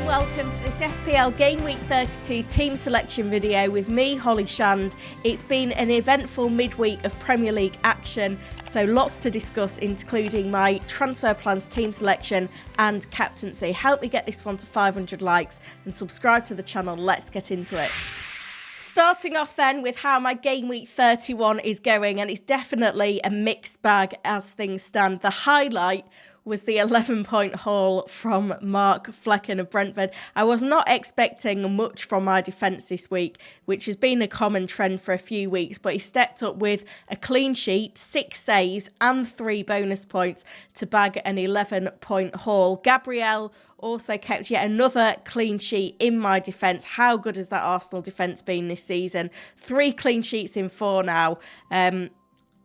welcome to this FPL Gameweek 32 team selection video with me, Holly Shand. It's been an eventful midweek of Premier League action, so lots to discuss, including my transfer plans, team selection and captaincy. Help me get this one to 500 likes and subscribe to the channel. Let's get into it. Starting off then with how my Game Week 31 is going, and it's definitely a mixed bag as things stand. The highlight was the 11-point haul from Mark Flecken of Brentford. I was not expecting much from my defence this week, which has been a common trend for a few weeks, but he stepped up with a clean sheet, 6 saves and 3 bonus points to bag an 11-point haul. Gabriel also kept yet another clean sheet in my defence. How good has that Arsenal defence been this season? 3 clean sheets in 4 now. And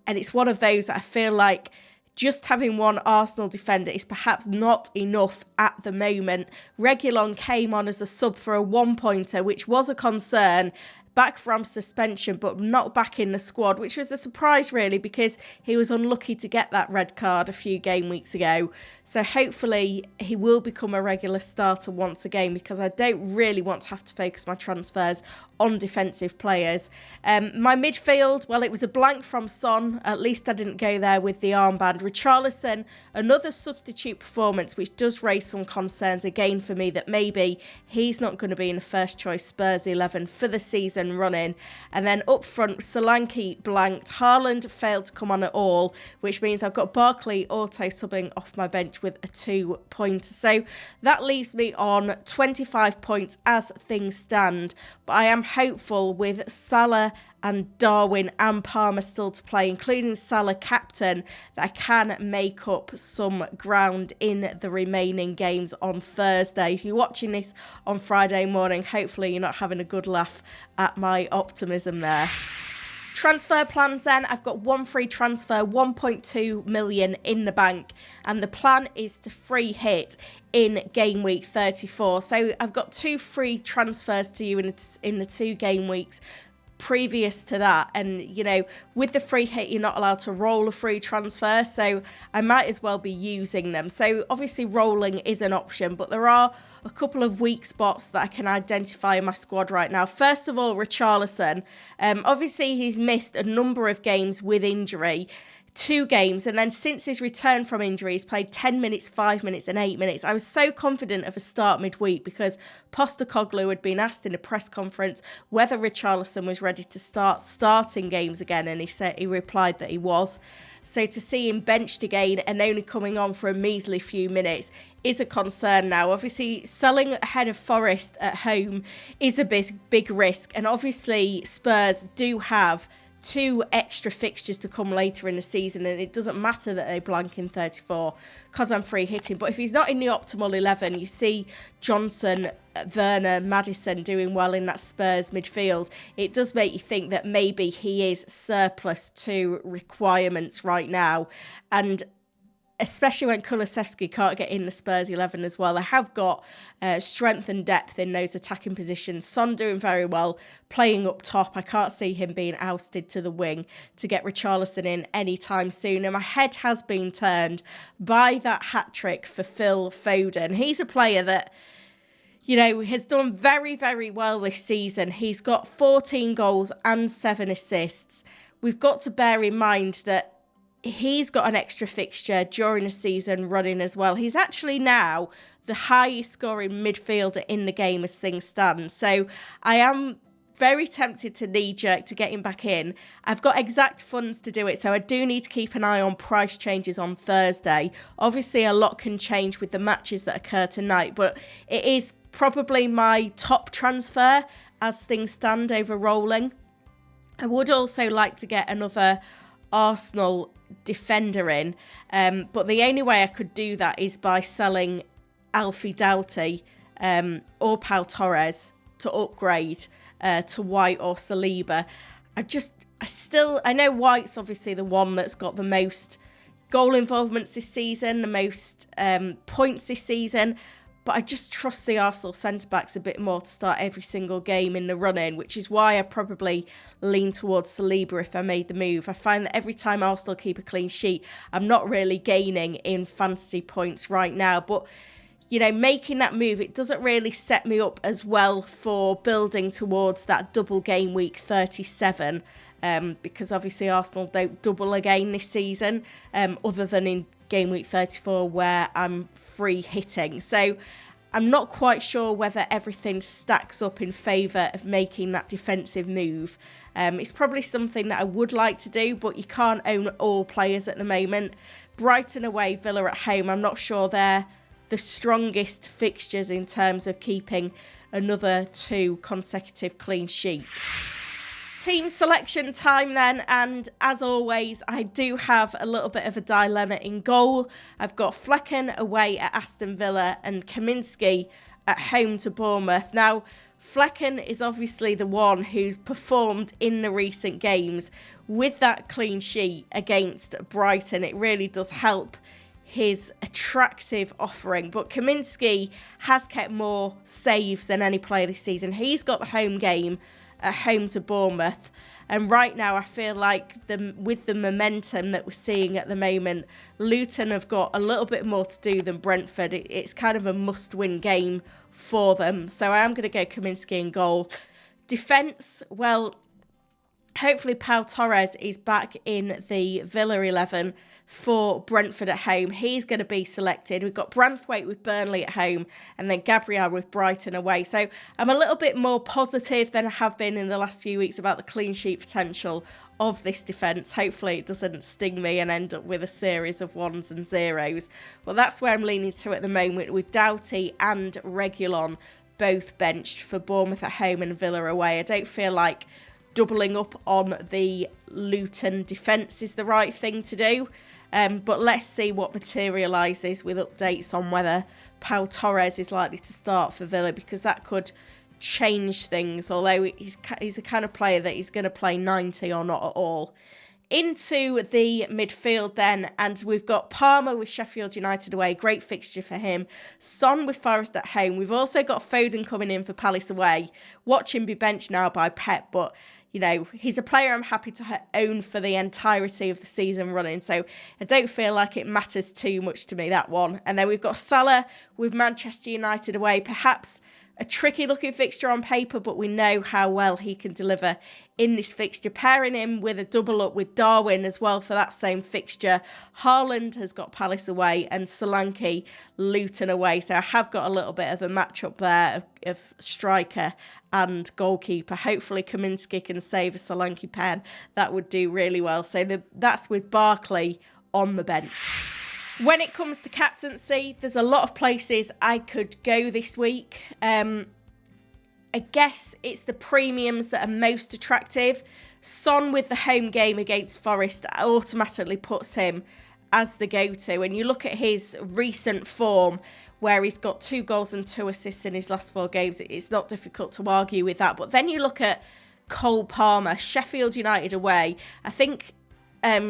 it's one of those that I feel like just having one Arsenal defender is perhaps not enough at the moment. Reguilon came on as a sub for a 1-pointer, which was a concern, back from suspension, but not back in the squad, which was a surprise really because he was unlucky to get that red card a few game weeks ago. So hopefully he will become a regular starter once again, because I don't really want to have to focus my transfers on defensive players. My midfield, well, it was a blank from Son. At least I didn't go there with the armband. Richarlison, another substitute performance, which does raise some concerns again for me that maybe he's not going to be in the first choice Spurs 11 for the season running. And then up front, Solanke blanked. Haaland failed to come on at all, which means I've got Barkley auto subbing off my bench with a 2-pointer. So that leaves me on 25 points as things stand. But I am hopeful with Salah and Darwin and Palmer still to play, including Salah captain, that I can make up some ground in the remaining games on Thursday. If you're watching this on Friday morning, hopefully you're not having a good laugh at my optimism there. Transfer plans then, I've got one free transfer, 1.2 million in the bank, and the plan is to free hit in Game Week 34. So I've got 2 free transfers to you in the 2 game weeks previous to that, and you know, with the free hit you're not allowed to roll a free transfer, so I might as well be using them. So obviously rolling is an option, but there are a couple of weak spots that I can identify in my squad right now. First of all, Richarlison, obviously he's missed a number of games with injury, 2 games, and then since his return from injury, he's played 10 minutes, 5 minutes and 8 minutes. I was so confident of a start midweek because Postecoglou had been asked in a press conference whether Richarlison was ready to start starting games again, and he replied that he was. So to see him benched again and only coming on for a measly few minutes is a concern now. Obviously, selling ahead of Forest at home is a big risk, and obviously Spurs do have 2 extra fixtures to come later in the season, and it doesn't matter that they blank in 34 because I'm free hitting. But if he's not in the optimal 11, you see Johnson, Werner, Maddison doing well in that Spurs midfield, it does make you think that maybe he is surplus to requirements right now. And especially when Kulusevski can't get in the Spurs 11 as well. They have got strength and depth in those attacking positions. Son doing very well, playing up top. I can't see him being ousted to the wing to get Richarlison in anytime soon. And my head has been turned by that hat-trick for Phil Foden. He's a player that, you know, has done very, very well this season. He's got 14 goals and 7 assists. We've got to bear in mind that he's got an extra fixture during the season running as well. He's actually now the highest scoring midfielder in the game as things stand. So I am very tempted to Kneejerk to get him back in. I've got exact funds to do it, so I do need to keep an eye on price changes on Thursday. Obviously, a lot can change with the matches that occur tonight, but it is probably my top transfer as things stand over rolling. I would also like to get another Arsenal defender in, but the only way I could do that is by selling Alfie Doughty or Pau Torres to upgrade to White or Saliba. I know White's obviously the one that's got the most goal involvements this season, the most points this season, but I just trust the Arsenal centre-backs a bit more to start every single game in the run-in, which is why I probably lean towards Saliba if I made the move. I find that every time Arsenal keep a clean sheet, I'm not really gaining in fantasy points right now. But you know, making that move, it doesn't really set me up as well for building towards that double game week 37, because obviously Arsenal don't double again this season, other than in game week 34 where I'm free hitting. So I'm not quite sure whether everything stacks up in favour of making that defensive move. It's probably something that I would like to do, but you can't own all players at the moment. Brighton away, Villa at home, I'm not sure they're the strongest fixtures in terms of keeping another 2 consecutive clean sheets. Team selection time then, and as always I do have a little bit of a dilemma in goal. I've got Flecken away at Aston Villa and Kaminski at home to Bournemouth. Now Flecken is obviously the one who's performed in the recent games with that clean sheet against Brighton. It really does help his attractive offering, but Kaminski has kept more saves than any player this season. He's got the home game at home to Bournemouth, and right now I feel like with the momentum that we're seeing at the moment, Luton have got a little bit more to do than Brentford. It's kind of a must-win game for them, so I am going to go Kaminski in goal. Defence, well, hopefully Pau Torres is back in the Villa 11 for Brentford at home. He's going to be selected. We've got Branthwaite with Burnley at home and then Gabriel with Brighton away. So I'm a little bit more positive than I have been in the last few weeks about the clean sheet potential of this defence. Hopefully it doesn't sting me and end up with a series of 1s and 0s. Well, that's where I'm leaning to at the moment, with Doughty and Reguilon both benched for Bournemouth at home and Villa away. I don't feel like doubling up on the Luton defence is the right thing to do. But let's see what materialises with updates on whether Pau Torres is likely to start for Villa, because that could change things, although he's the kind of player that he's going to play 90 or not at all. Into the midfield then, and we've got Palmer with Sheffield United away, great fixture for him. Son with Forest at home. We've also got Foden coming in for Palace away. Watch him be benched now by Pep, but you know, he's a player I'm happy to own for the entirety of the season running, so I don't feel like it matters too much to me, that one. And then we've got Salah with Manchester United away, perhaps a tricky looking fixture on paper, but we know how well he can deliver in this fixture. Pairing him with a double up with Darwin as well for that same fixture. Haaland has got Palace away and Solanke Luton away, so I have got a little bit of a matchup there of striker and goalkeeper. Hopefully Kaminski can save a Solanke pen. That would do really well. So that's with Barkley on the bench. When it comes to captaincy, there's a lot of places I could go this week. I guess it's the premiums that are most attractive. Son with the home game against Forest automatically puts him as the go-to. And you look at his recent form, where he's got 2 goals and 2 assists in his last 4 games, it's not difficult to argue with that. But then you look at Cole Palmer, Sheffield United away. I think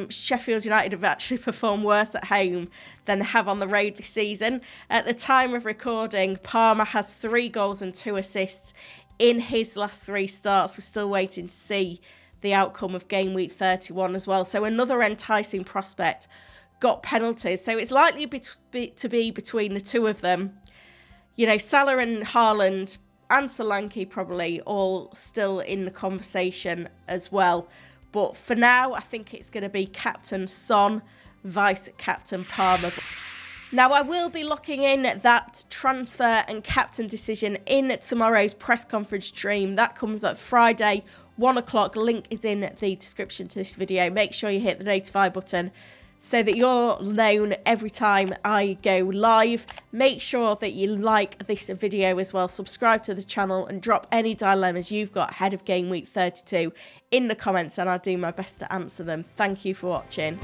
Sheffield United have actually performed worse at home than they have on the road this season. At the time of recording, Palmer has 3 goals and 2 assists in his last 3 starts. We're still waiting to see the outcome of game week 31 as well. So another enticing prospect got penalties. So it's likely to be between the 2 of them. You know, Salah and Haaland and Solanke probably all still in the conversation as well. But for now, I think it's going to be Captain Son, Vice Captain Palmer. Now, I will be locking in that transfer and captain decision in tomorrow's press conference stream. That comes at Friday, 1 o'clock. Link is in the description to this video. Make sure you hit the notify button so that you're known every time I go live. Make sure that you like this video as well. Subscribe to the channel and drop any dilemmas you've got ahead of game week 32 in the comments, and I'll do my best to answer them. Thank you for watching.